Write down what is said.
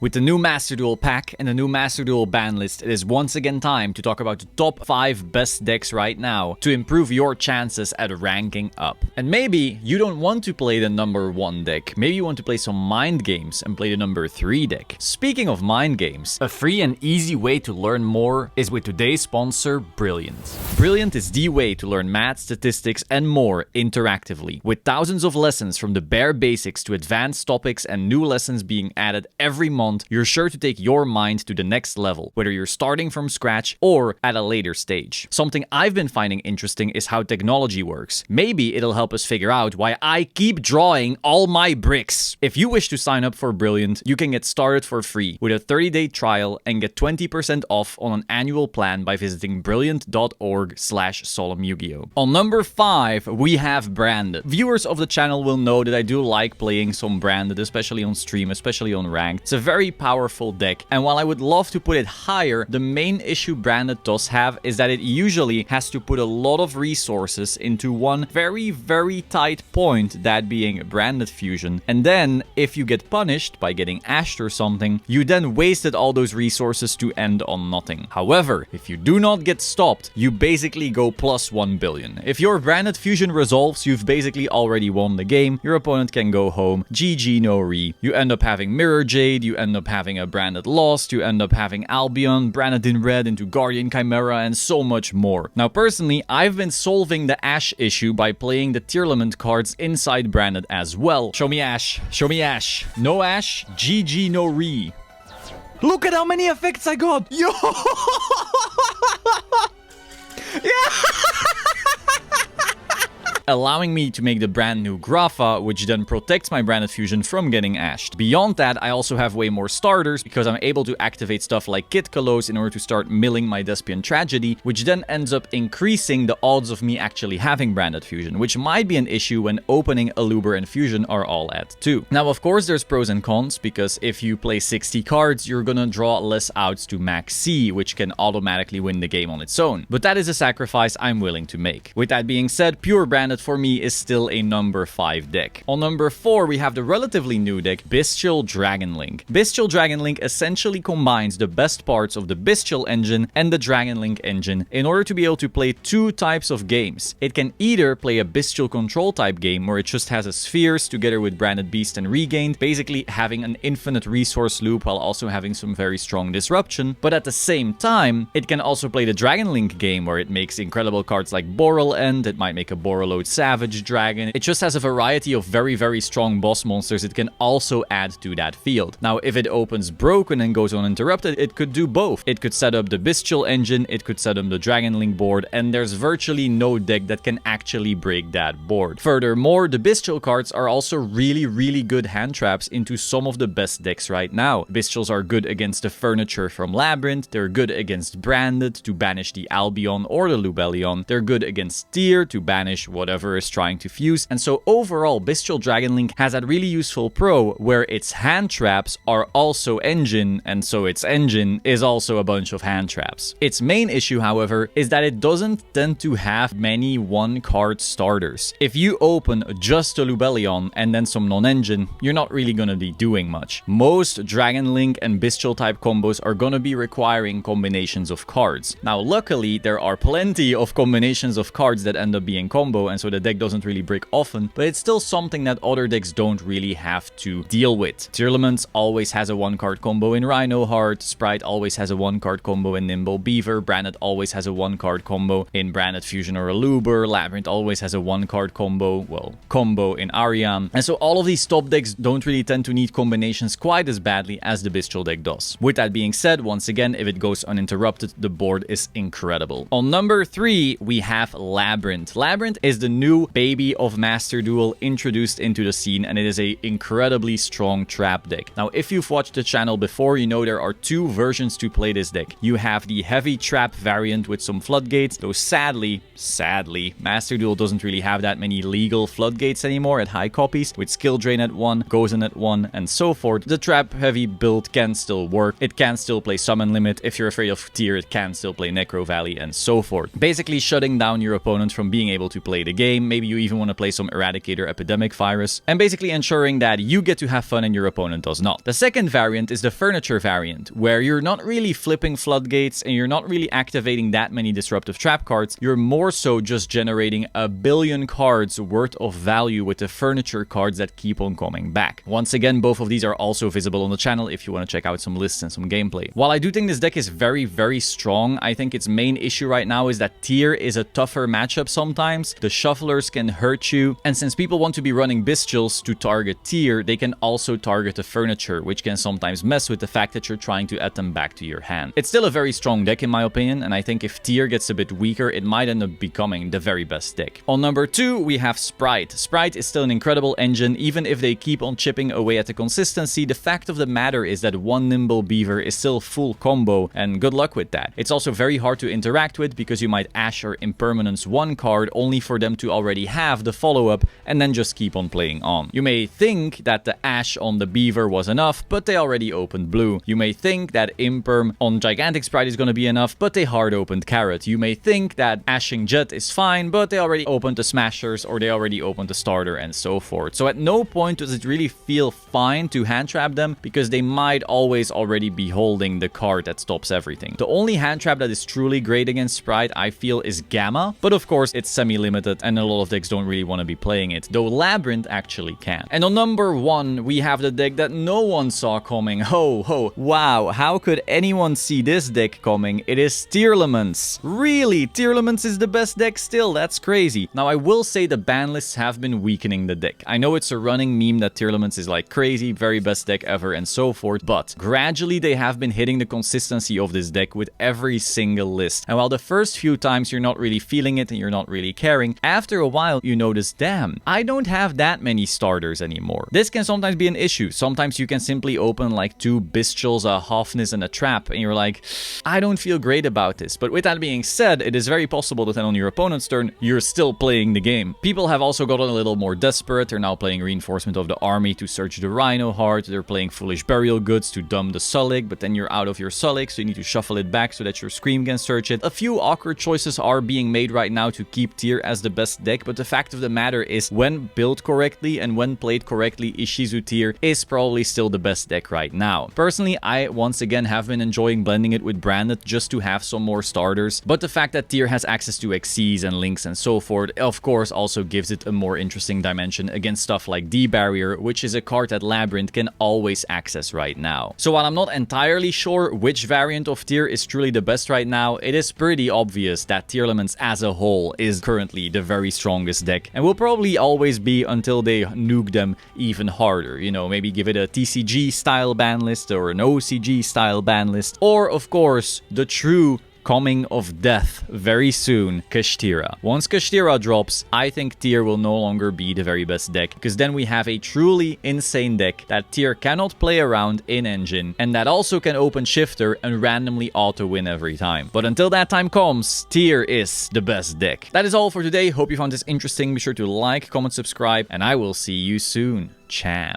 With the new Master Duel pack and the new Master Duel ban list, it is once again time to talk about the top 5 best decks right now to improve your chances at ranking up. And maybe you don't want to play the number 1 deck, maybe you want to play some mind games and play the number 3 deck. Speaking of mind games, a free and easy way to learn more is with today's sponsor, Brilliant. Brilliant is the way to learn math, statistics and more interactively. With thousands of lessons from the bare basics to advanced topics and new lessons being added every month, you're sure to take your mind to the next level, whether you're starting from scratch or at a later stage. Something I've been finding interesting is how technology works. Maybe it'll help us figure out why I keep drawing all my bricks. If you wish to sign up for Brilliant, you can get started for free with a 30-day trial and get 20% off on an annual plan by visiting brilliant.org/solemnyugioh. On number 5, we have Branded. Viewers of the channel will know that I do like playing some Branded, especially on stream, especially on ranked. It's a very powerful deck, and while I would love to put it higher, the main issue Branded does have is that it usually has to put a lot of resources into one very tight point, that being Branded Fusion. And then, if you get punished by getting ashed or something, you then wasted all those resources to end on nothing. However, if you do not get stopped, you basically go plus 1 billion. If your Branded Fusion resolves, you've basically already won the game, your opponent can go home, GG no re. You end up having Mirror Jade, you end up having a Branded Lost, you end up having Albion, Branded in red into Guardian Chimera, and so much more. Now personally, I've been solving the Ash issue by playing the Tearlament cards inside Branded as well. Show me Ash, show me Ash. No Ash, GG no re. Look at how many effects I got! Yo! Yeah! Allowing me to make the brand new Grapha, which then protects my Branded Fusion from getting ashed. Beyond that, I also have way more starters because I'm able to activate stuff like Kid Kalos in order to start milling my Despian Tragedy, which then ends up increasing the odds of me actually having Branded Fusion, which might be an issue when opening Aluber and Fusion are all at 2. Now, of course, there's pros and cons, because if you play 60 cards, you're gonna draw less outs to max C, which can automatically win the game on its own. But that is a sacrifice I'm willing to make. With that being said, pure Branded for me is still a number 5 deck. On number 4, we have the relatively new deck, Bestial Dragon Link. Bestial Dragon Link essentially combines the best parts of the Bestial engine and the Dragon Link engine in order to be able to play 2 types of games. It can either play a Bestial control type game where it just has a Spheres together with Branded Beast and Regained, basically having an infinite resource loop while also having some very strong disruption, but at the same time, it can also play the Dragon Link game where it makes incredible cards like Boral End, it might make a Borreload Savage Dragon. It just has a variety of very strong boss monsters it can also add to that field. Now, if it opens broken and goes uninterrupted, it could do both. It could set up the Bestial engine, it could set up the Dragon Link board, and there's virtually no deck that can actually break that board. Furthermore, the Bestial cards are also really good hand traps into some of the best decks right now. Bestials are good against the Furniture from Labyrinth, they're good against Branded to banish the Albion or the Lubellion, they're good against Tyr to banish whatever is trying to fuse, and so overall Bestial Dragon Link has that really useful pro where its hand traps are also engine, and so its engine is also a bunch of hand traps. Its main issue, however, is that it doesn't tend to have many 1-card starters. If you open just a Lubellion and then some non-engine, you're not really gonna be doing much. Most Dragon Link and Bestial type combos are gonna be requiring combinations of cards. Now luckily there are plenty of combinations of cards that end up being combo, and so the deck doesn't really break often, but it's still something that other decks don't really have to deal with. Tearlaments always has a 1-card combo in Rhino Heart, Sprite always has a 1-card combo in Nimble Beaver, Branded always has a 1-card combo in Branded Fusion or Aluber, Labyrinth always has a 1-card combo, in Arian, and so all of these top decks don't really tend to need combinations quite as badly as the Bestial deck does. With that being said, once again, if it goes uninterrupted, the board is incredible. On number 3, we have Labyrinth. Labyrinth is the new baby of Master Duel introduced into the scene, and it is a incredibly strong trap deck. Now, if you've watched the channel before, you know there are 2 versions to play this deck. You have the heavy trap variant with some floodgates, though sadly, Master Duel doesn't really have that many legal floodgates anymore at high copies, with skill drain at 1, Gozen at 1, and so forth. The trap heavy build can still work. It can still play Summon Limit. If you're afraid of Tyr, it can still play Necro Valley, and so forth. Basically shutting down your opponent from being able to play the game. Maybe you even want to play some Eradicator Epidemic Virus, and basically ensuring that you get to have fun and your opponent does not. The second variant is the furniture variant, where you're not really flipping floodgates and you're not really activating that many disruptive trap cards. You're more so just generating a billion cards worth of value with the furniture cards that keep on coming back. Once again, both of these are also visible on the channel if you want to check out some lists and some gameplay. While I do think this deck is very, very strong, I think its main issue right now is that Tyr is a tougher matchup sometimes. The shufflers can hurt you, and since people want to be running Bestials to target Tyr, they can also target the furniture, which can sometimes mess with the fact that you're trying to add them back to your hand. It's still a very strong deck in my opinion, and I think if Tyr gets a bit weaker, it might end up becoming the very best deck. On number 2, we have Sprite. Sprite is still an incredible engine, even if they keep on chipping away at the consistency. The fact of the matter is that one Nimble Beaver is still full combo, and good luck with that. It's also very hard to interact with because you might Ash or Impermanence one card only for them to already have the follow-up and then just keep on playing on. You may think that the Ash on the Beaver was enough, but they already opened blue. You may think that Imperm on Gigantic Sprite is going to be enough, but they hard opened Carrot. You may think that Ashing Jet is fine, but they already opened the Smashers or they already opened the starter and so forth. So at no point does it really feel fine to hand trap them because they might always already be holding the card that stops everything. The only hand trap that is truly great against Sprite, I feel, is Gamma, but of course it's semi-limited and a lot of decks don't really want to be playing it, though Labyrinth actually can. And on number 1, we have the deck that no one saw coming. Ho ho, wow, how could anyone see this deck coming? It is Tearlaments. Really? Tearlaments is the best deck still? That's crazy. Now I will say the ban lists have been weakening the deck. I know it's a running meme that Tearlaments is like crazy, very best deck ever and so forth, but gradually they have been hitting the consistency of this deck with every single list. And while the first few times you're not really feeling it and you're not really caring, after a while you notice, damn, I don't have that many starters anymore. This can sometimes be an issue. Sometimes you can simply open like 2 Bestials, a Hofnis, and a Trap, and you're like, I don't feel great about this. But with that being said, it is very possible that then on your opponent's turn, you're still playing the game. People have also gotten a little more desperate. They're now playing Reinforcement of the Army to search the Rhino Heart. They're playing Foolish Burial Goods to dumb the Sulik, but then you're out of your Sulik, so you need to shuffle it back so that your Scream can search it. A few awkward choices are being made right now to keep Tyr as the best deck, but the fact of the matter is, when built correctly and when played correctly, Ishizu Tyr is probably still the best deck right now. Personally, I once again have been enjoying blending it with Branded just to have some more starters, but the fact that Tyr has access to Xyz and Links and so forth, of course, also gives it a more interesting dimension against stuff like D-Barrier, which is a card that Labyrinth can always access right now. So while I'm not entirely sure which variant of Tyr is truly the best right now, it is pretty obvious that Tearlaments as a whole is currently the very strongest deck, and will probably always be until they nuke them even harder. You know, maybe give it a TCG style ban list or an OCG style ban list, or of course the true coming of death very soon, Kashtira. Once Kashtira drops, I think Tyr will no longer be the very best deck, because then we have a truly insane deck that Tyr cannot play around in Engine, and that also can open Shifter and randomly auto-win every time. But until that time comes, Tyr is the best deck. That is all for today. Hope you found this interesting. Be sure to like, comment, subscribe, and I will see you soon. Ciao.